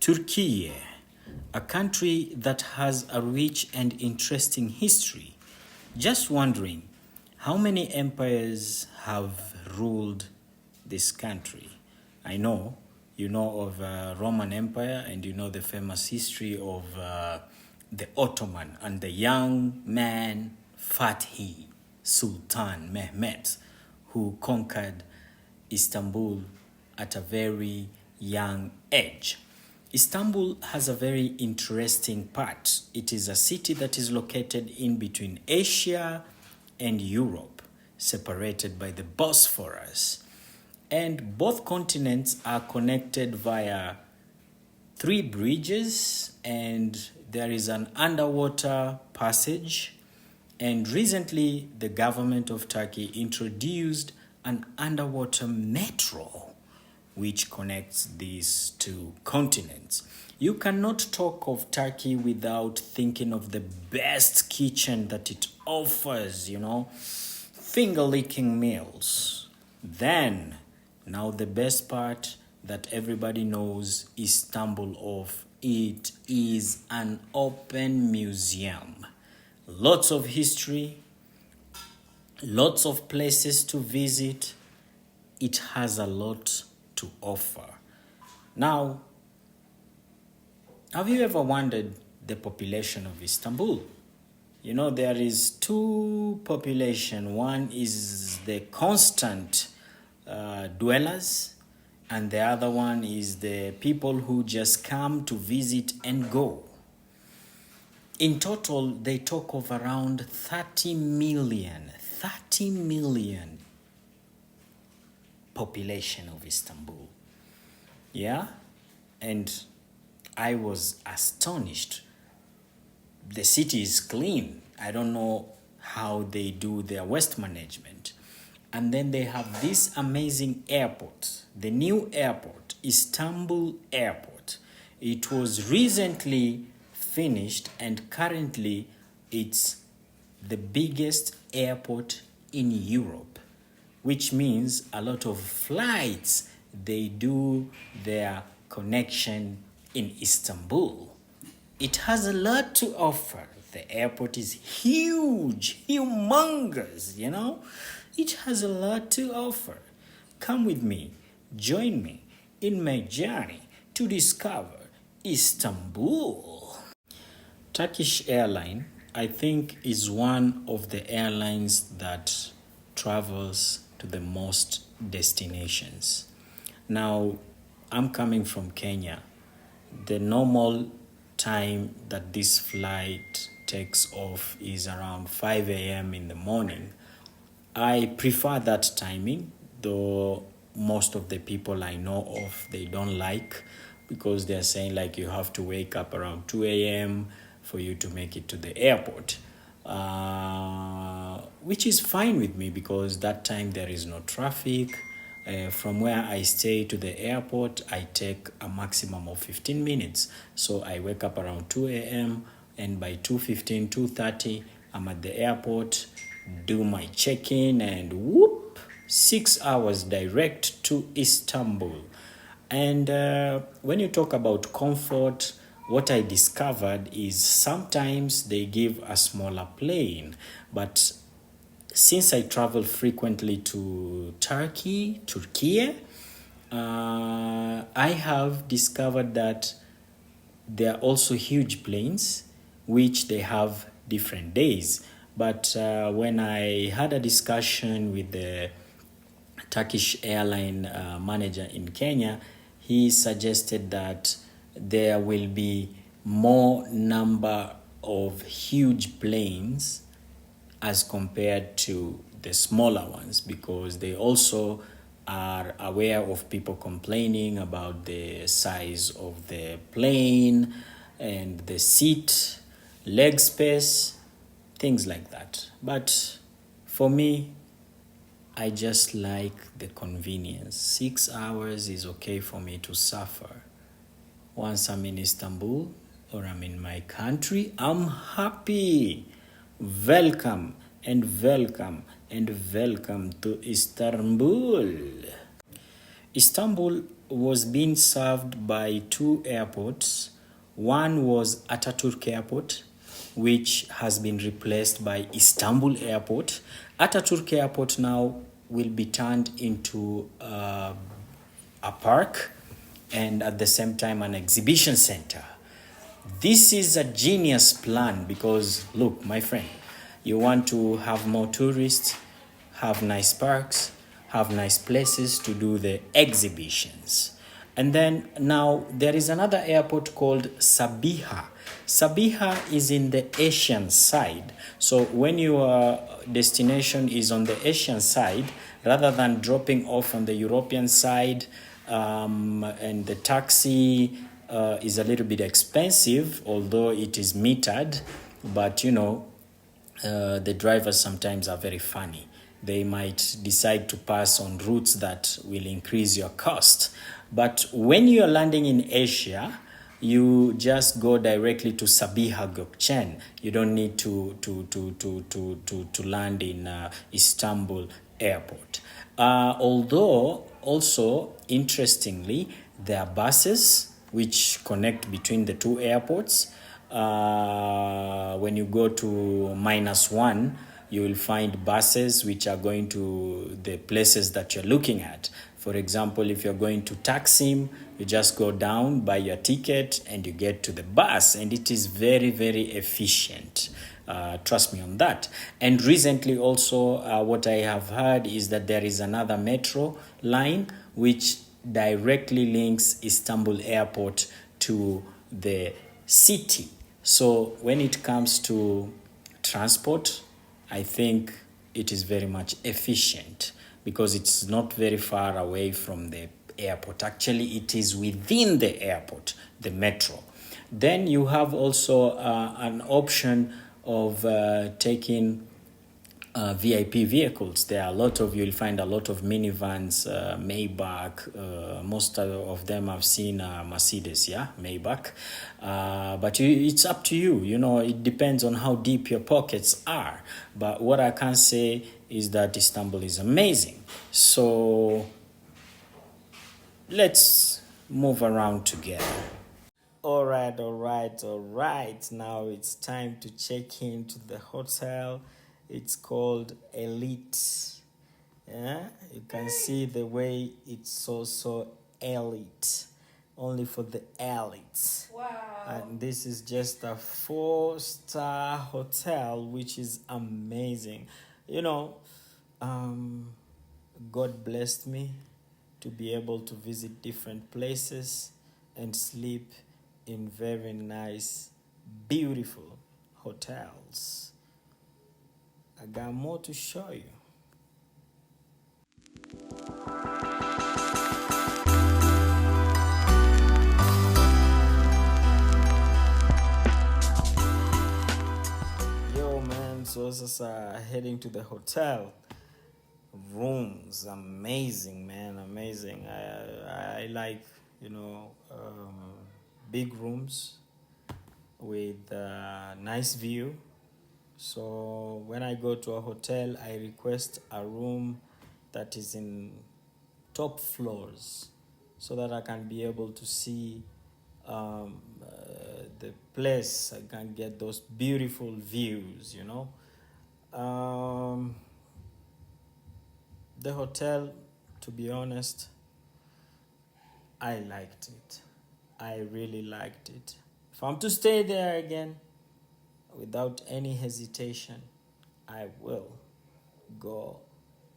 Turkey, a country that has a rich and interesting history. Just wondering, how many empires have ruled this country? I know you know of Roman Empire, and you know the famous history of the Ottoman and the young man Fatih Sultan Mehmet, who conquered Istanbul at a very young age. Istanbul has a very interesting part. It is a city that is located in between Asia and Europe, separated by the Bosphorus. And both continents are connected via 3 bridges, and there is an underwater passage. And recently, the government of Turkey introduced an underwater metro which connects these 2 continents. You cannot talk of Turkey without thinking of the best kitchen that it offers, finger-licking meals. Then, now the best part that everybody knows Istanbul of, it is an open museum. Lots of history, lots of places to visit. It has a lot to offer. Now, have you ever wondered the population of Istanbul? There is 2 population. One is the constant dwellers, and the other one is the people who just come to visit and go. In total, they talk of around 30 million population of Istanbul. Yeah? And I was astonished. The city is clean. I don't know how they do their waste management. And then they have this amazing airport, the new airport, Istanbul Airport. It was recently finished, and currently it's the biggest airport in Europe, which means a lot of flights, they do their connection in Istanbul. It has a lot to offer. The airport is huge, humongous, It has a lot to offer. Come with me, join me in my journey to discover Istanbul. Turkish Airline, I think, is one of the airlines that travels to the most destinations. Now, I'm coming from Kenya. The normal time that this flight takes off is around 5 a.m. in the morning. I prefer that timing, though most of the people I know of, they don't like, because they're saying you have to wake up around 2 a.m. for you to make it to the airport. Which is fine with me, because that time there is no traffic. From where I stay to the airport, I take a maximum of 15 minutes. So I wake up around 2 a.m. and by 2:15, 2:30, I'm at the airport, do my check-in, and 6 hours direct to Istanbul. And when you talk about comfort, what I discovered is sometimes they give a smaller plane, but since I travel frequently to Turkey, I have discovered that there are also huge planes, which they have different days. But when I had a discussion with the Turkish airline manager in Kenya, he suggested that there will be more number of huge planes as compared to the smaller ones, because they also are aware of people complaining about the size of the plane and the seat, leg space, things like that. But for me, I just like the convenience. 6 hours is okay for me to suffer. Once I'm in Istanbul or I'm in my country, I'm happy. Welcome and welcome and welcome to Istanbul. Istanbul was being served by two airports. One was Ataturk Airport, which has been replaced by Istanbul Airport. Ataturk Airport now will be turned into a park and at the same time an exhibition center. This is a genius plan because, look, my friend, you want to have more tourists, have nice parks, have nice places to do the exhibitions. And then now there is another airport called Sabiha. Sabiha is in the Asian side. So when your destination is on the Asian side, rather than dropping off on the European side, and the taxi is a little bit expensive, although it is metered, but you know, the drivers sometimes are very funny. They might decide to pass on routes that will increase your cost. But when you are landing in Asia, you just go directly to Sabiha Gökçen. You don't need to land in Istanbul airport. Although also interestingly, there are buses which connect between the two airports. When you go to -1, you will find buses which are going to the places that you're looking at. For example, if you're going to Taksim, you just go down, buy your ticket, and you get to the bus. And it is very, very efficient. Trust me on that. And recently also, what I have heard is that there is another metro line which directly links Istanbul airport to the city. So when it comes to transport, I think it is very much efficient because it's not very far away from the airport. Actually, it is within the airport, the metro. Then you have also an option of taking VIP vehicles. There are a lot of, you'll find a lot of minivans, Maybach, most of them I've seen Mercedes, Maybach. But it's up to you, you know, it depends on how deep your pockets are. But what I can say is that Istanbul is amazing. So let's move around together. All right. Now it's time to check into the hotel. It's called Elite. Yeah, you can see the way it's also elite, only for the elites. Wow. And this is just a 4-star hotel, which is amazing. You know, God blessed me to be able to visit different places and sleep in very nice, beautiful hotels. I got more to show you. Yo, man, so this is heading to the hotel. Rooms, amazing, man, amazing. I like, you know, big rooms with nice view. So when I go to a hotel, I request a room that is in top floors so that I can be able to see the place. I can get those beautiful views, you know. The hotel, to be honest, I liked it. I really liked it. If I'm to stay there again, without any hesitation, I will go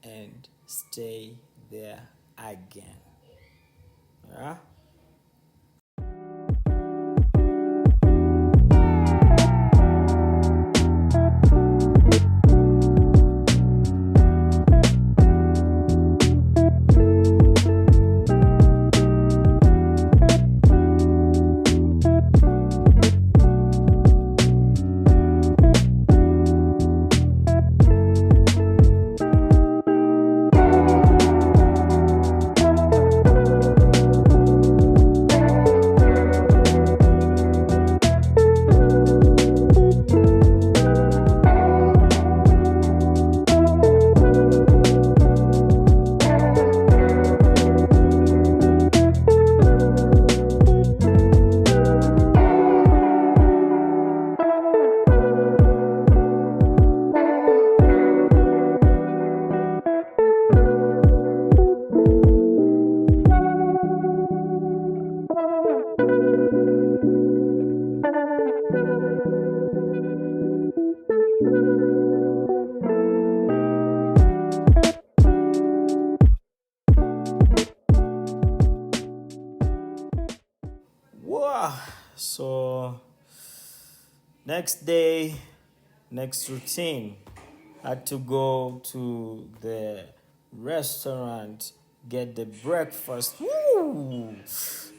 and stay there again. Yeah? So next day, next routine, had to go to the restaurant, get the breakfast. Woo!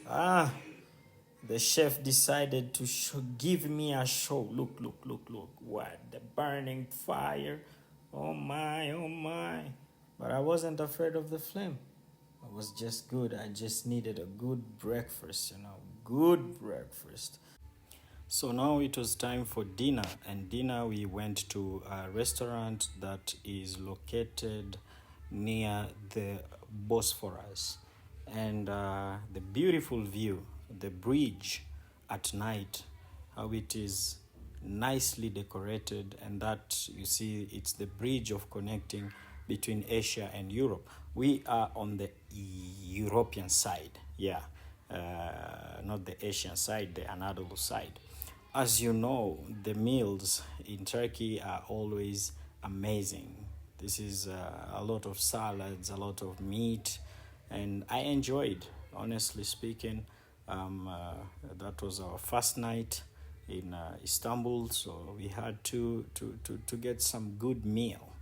Ah, the chef decided to give me a show. Look, look, look, look. What? The burning fire. Oh my, oh my. But I wasn't afraid of the flame. It was just good. I just needed a good breakfast, good breakfast. So now it was time for dinner, and dinner we went to a restaurant that is located near the Bosphorus, and the beautiful view, the bridge at night, how it is nicely decorated, and that you see it's the bridge of connecting between Asia and Europe. We are on the European side, not the Asian side, the Anadolu side. As you know, the meals in Turkey are always amazing. This is a lot of salads, a lot of meat, and I enjoyed, honestly speaking. That was our first night in Istanbul, so we had to get some good meal.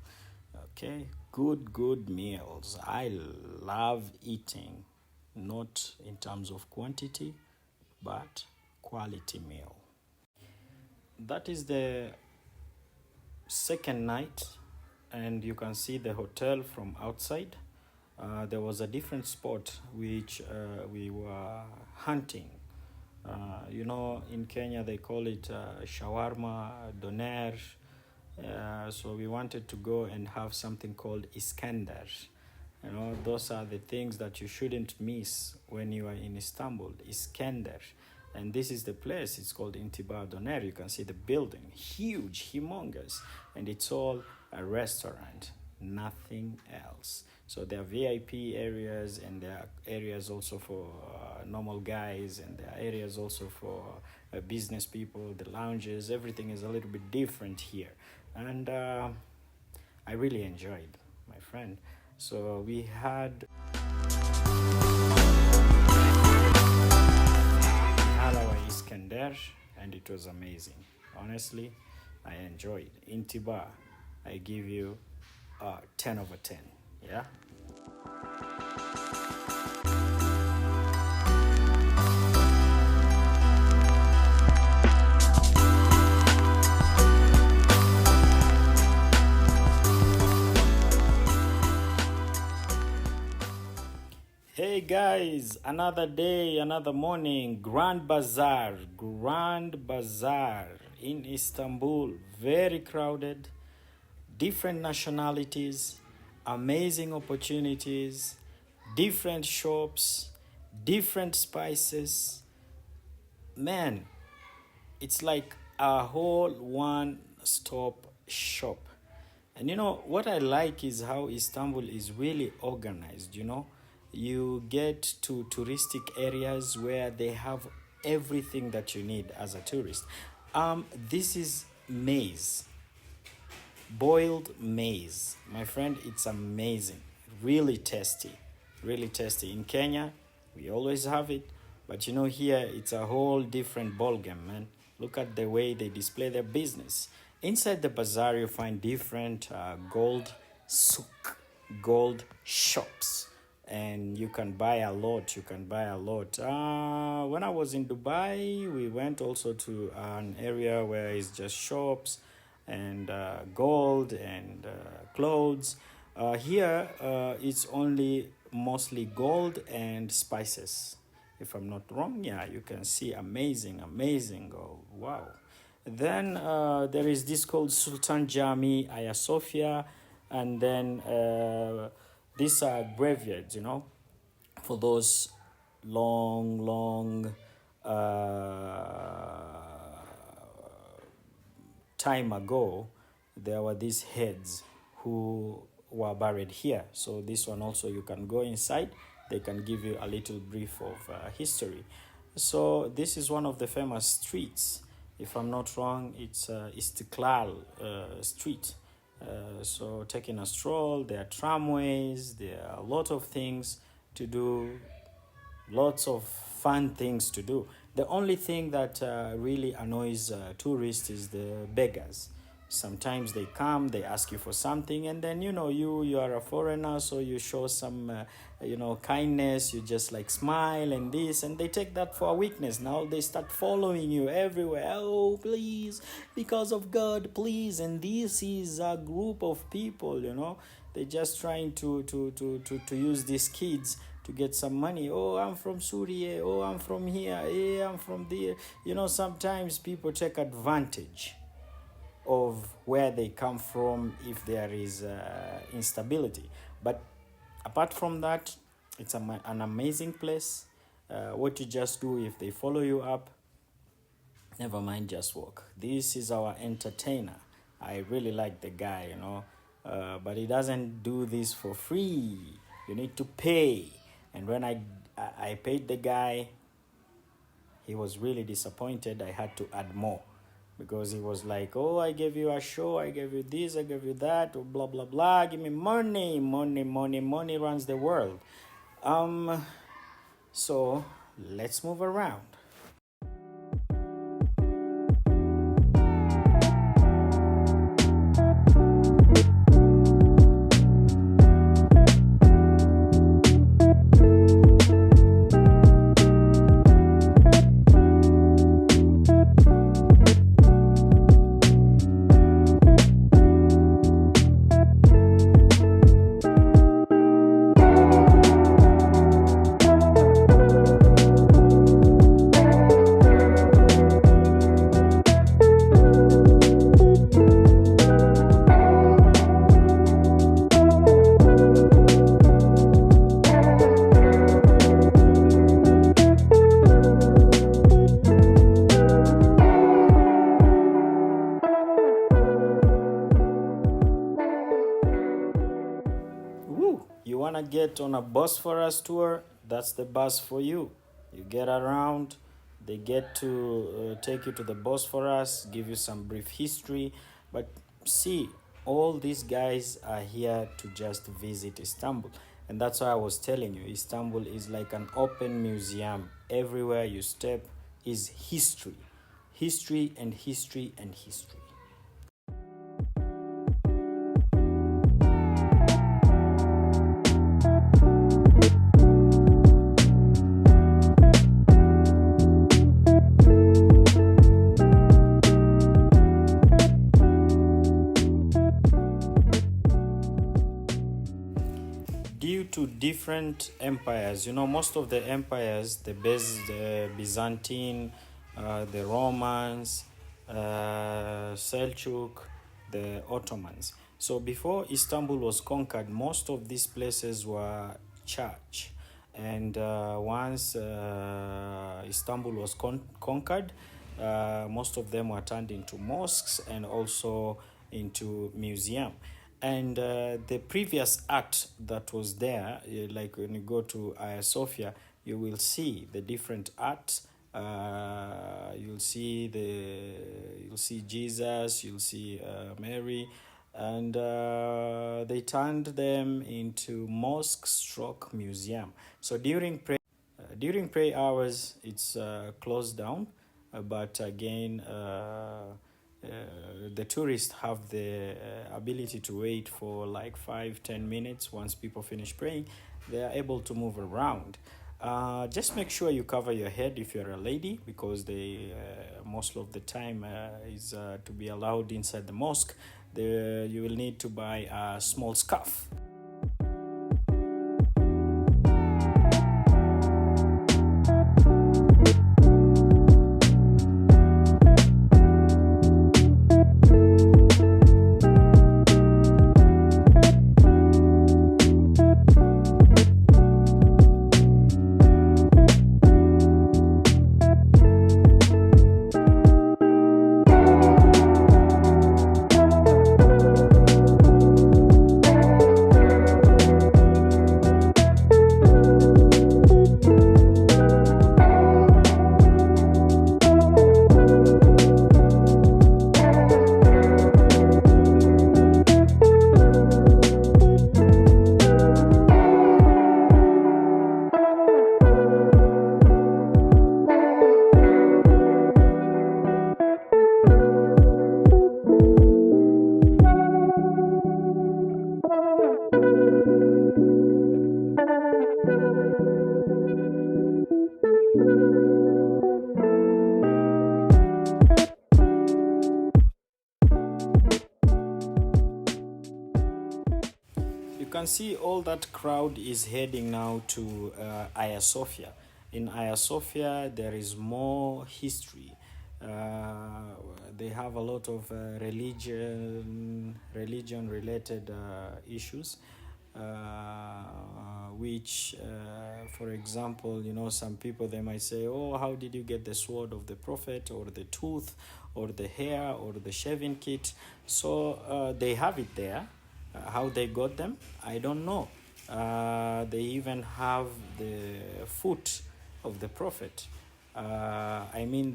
Okay, good meals. I love eating, not in terms of quantity, but quality meal. That is the second night, and you can see the hotel from outside. There was a different spot which we were hunting. In Kenya they call it shawarma, doner. So we wanted to go and have something called Iskandar. Those are the things that you shouldn't miss when you are in Istanbul. Iskandar. And this is the place. It's called Intibar Doner. You can see the building, huge, humongous, and it's all a restaurant, nothing else. So there are VIP areas, and there are areas also for normal guys, and there are areas also for business people, the lounges. Everything is a little bit different here, and I really enjoyed, my friend. So we had our Iskandar, and it was amazing. Honestly, I enjoyed. Intibar, I give you 10 over 10. Yeah. Hey guys, another day, another morning. Grand Bazaar in Istanbul. Very crowded, different nationalities, amazing opportunities, different shops, different spices. Man, it's like a whole one-stop shop. And what I like is how Istanbul is really organized. You get to touristic areas where they have everything that you need as a tourist. This is maize, boiled maize, my friend. It's amazing, really tasty. In Kenya we always have it, but here it's a whole different ballgame, man. Look at the way they display their business. Inside the bazaar you find different gold shops, and you can buy a lot. When I was in Dubai, we went also to an area where it's just shops and gold and clothes. Here it's only mostly gold and spices, if I'm not wrong. Yeah, you can see amazing gold. Wow. Then there is this called Sultan Jami, Hagia Sophia, and then these are graveyards, for those long time ago. There were these heads who were buried here. So this one also, you can go inside. They can give you a little brief of history. So this is one of the famous streets. If I'm not wrong, it's Istiklal Street. So taking a stroll, there are tramways, there are a lot of things to do, lots of fun things to do. The only thing that really annoys tourists is the beggars. Sometimes they come, they ask you for something, and then you are a foreigner, so you show some kindness. You just like smile and this, and they take that for a weakness. Now they start following you everywhere. Oh, please, because of God, please. And this is a group of people, they're just trying to use these kids to get some money. Oh, I'm from Syria. Oh, I'm from here. Yeah, I'm from there. Sometimes people take advantage of where they come from if there is instability. But apart from that, it's an amazing place. What you just do, if they follow you up, never mind, just walk. This is our entertainer. I really like the guy, but he doesn't do this for free. You need to pay. And when I paid the guy, he was really disappointed. I had to add more, because he was like, oh, I gave you a show, I gave you this, I gave you that, oh, blah, blah, blah. Give me money. Money runs the world. So let's move around. You want to get on a Bosphorus tour? That's the bus for you. You get around, they get to take you to the Bosphorus, give you some brief history. But see, all these guys are here to just visit Istanbul. And that's why I was telling you, Istanbul is like an open museum. Everywhere you step is history. History and history and history. Due to different empires, most of the empires, the Byzantine, the Romans, Seljuk, the Ottomans. So before Istanbul was conquered, most of these places were church. And once Istanbul was conquered, most of them were turned into mosques and also into museum. And the previous art that was there, like when you go to Hagia Sophia, you will see the different art. You'll see Jesus, you'll see Mary, and they turned them into mosque/museum. So during prayer hours, it's closed down, but again, the tourists have the ability to wait for like 5-10 minutes. Once people finish praying, they are able to move around. Just make sure you cover your head if you're a lady, because they most of the time is to be allowed inside the mosque. You will need to buy a small scarf. can see all that crowd is heading now to Hagia Sophia. In Hagia Sophia, there is more history. They have a lot of religion-related issues, which, for example, some people, they might say, oh, how did you get the sword of the prophet, or the tooth, or the hair, or the shaving kit? So they have it there. How they got them, I don't know. They even have the foot of the prophet. I mean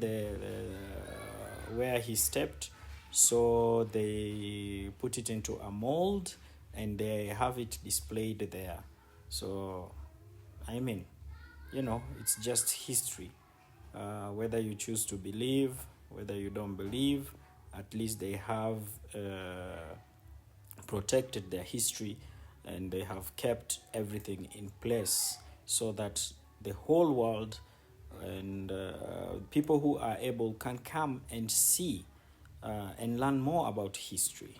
where he stepped. So they put it into a mold and they have it displayed there. So, I mean, it's just history. Whether you choose to believe, whether you don't believe, at least they have protected their history, and they have kept everything in place so that the whole world and people who are able can come and see and learn more about history.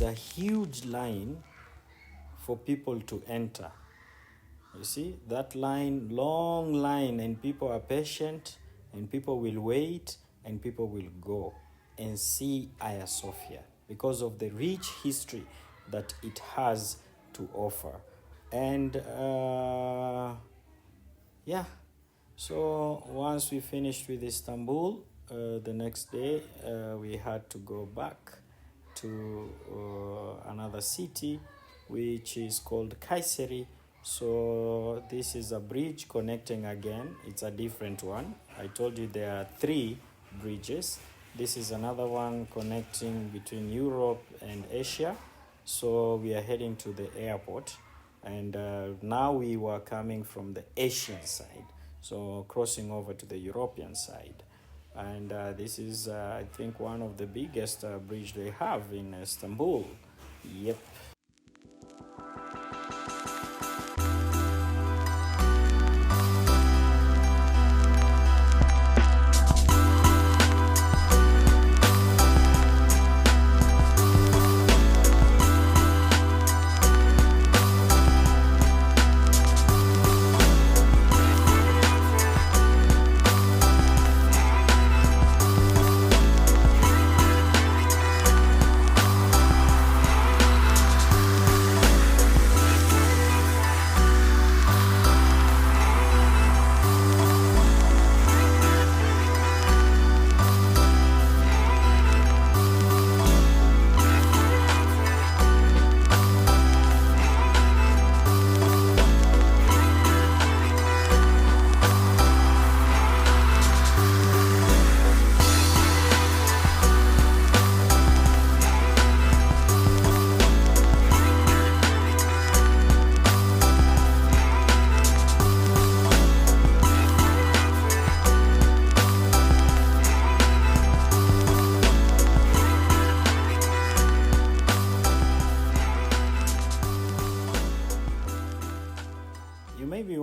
A huge line for people to enter. You see that line, long line, and people are patient, and people will wait, and people will go and see Hagia Sophia because of the rich history that it has to offer. And so once we finished with Istanbul, the next day we had to go back to another city, which is called Kayseri. So this is a bridge connecting again. It's a different one. I told you there are 3 bridges. This is another one connecting between Europe and Asia. So we are heading to the airport, and now we were coming from the Asian side, so crossing over to the European side. And this is, I think, one of the biggest bridge they have in Istanbul. Yep.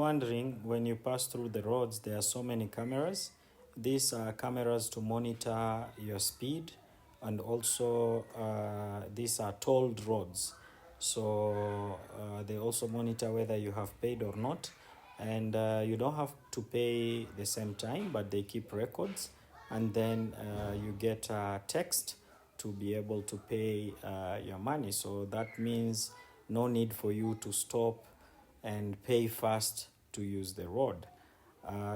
wondering, when you pass through the roads, there are so many cameras. These are cameras to monitor your speed, and also these are tolled roads. So they also monitor whether you have paid or not. And you don't have to pay the same time, but they keep records. And then you get a text to be able to pay your money. So that means no need for you to stop and pay fast to use the road.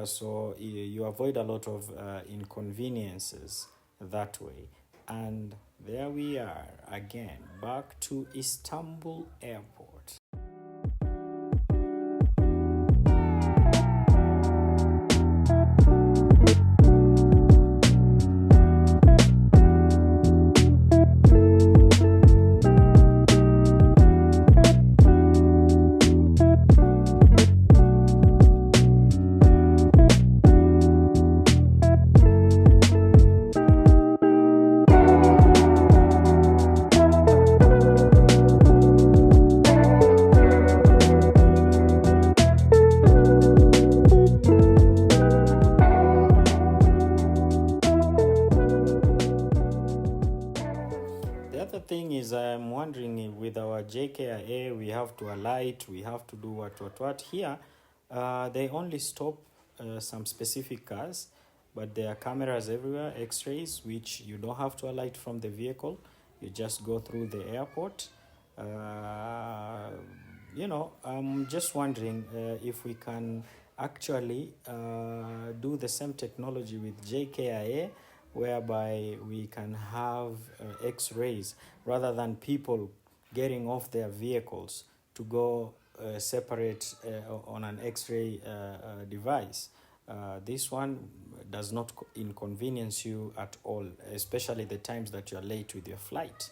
So you avoid a lot of inconveniences that way. And there we are again, back to Istanbul airport. Thing is, I'm wondering, with our JKIA, we have to alight, we have to do what. Here, they only stop some specific cars, but there are cameras everywhere, x-rays, which you don't have to alight from the vehicle. You just go through the airport. I'm just wondering if we can actually do the same technology with JKIA, whereby we can have x-rays rather than people getting off their vehicles to go separate on an x-ray device. This one does not inconvenience you at all, especially the times that you're late with your flight.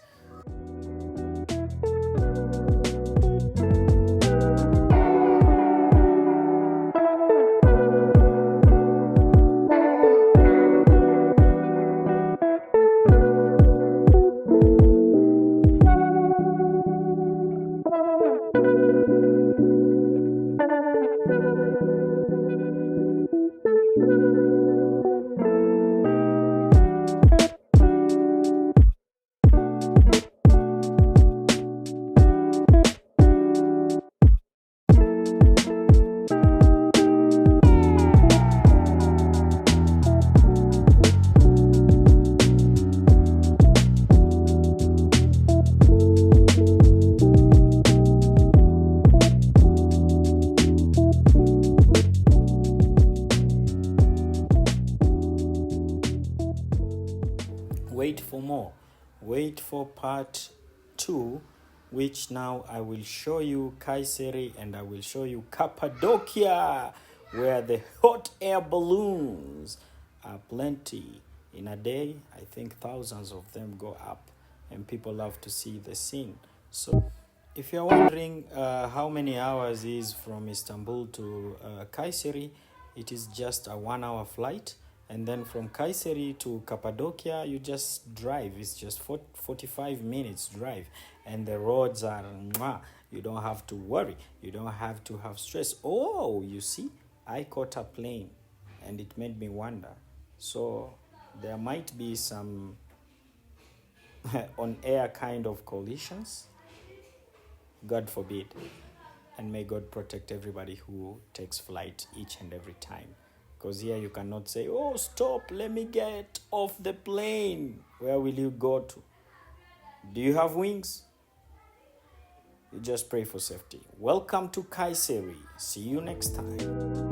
Wait for more. Wait for part 2, which now I will show you Kayseri and I will show you Cappadocia, where the hot air balloons are plenty. In a day, I think thousands of them go up, and people love to see the scene. So if you're wondering how many hours is from Istanbul to Kayseri, it is just a 1-hour flight. And then from Kayseri to Cappadocia, you just drive. It's just 45 minutes drive. And the roads are, you don't have to worry. You don't have to have stress. Oh, you see, I caught a plane and it made me wonder. So there might be some on-air kind of collisions. God forbid. And may God protect everybody who takes flight each and every time. Because here you cannot say, oh, stop, let me get off the plane. Where will you go to? Do you have wings? You just pray for safety. Welcome to Kayseri. See you next time.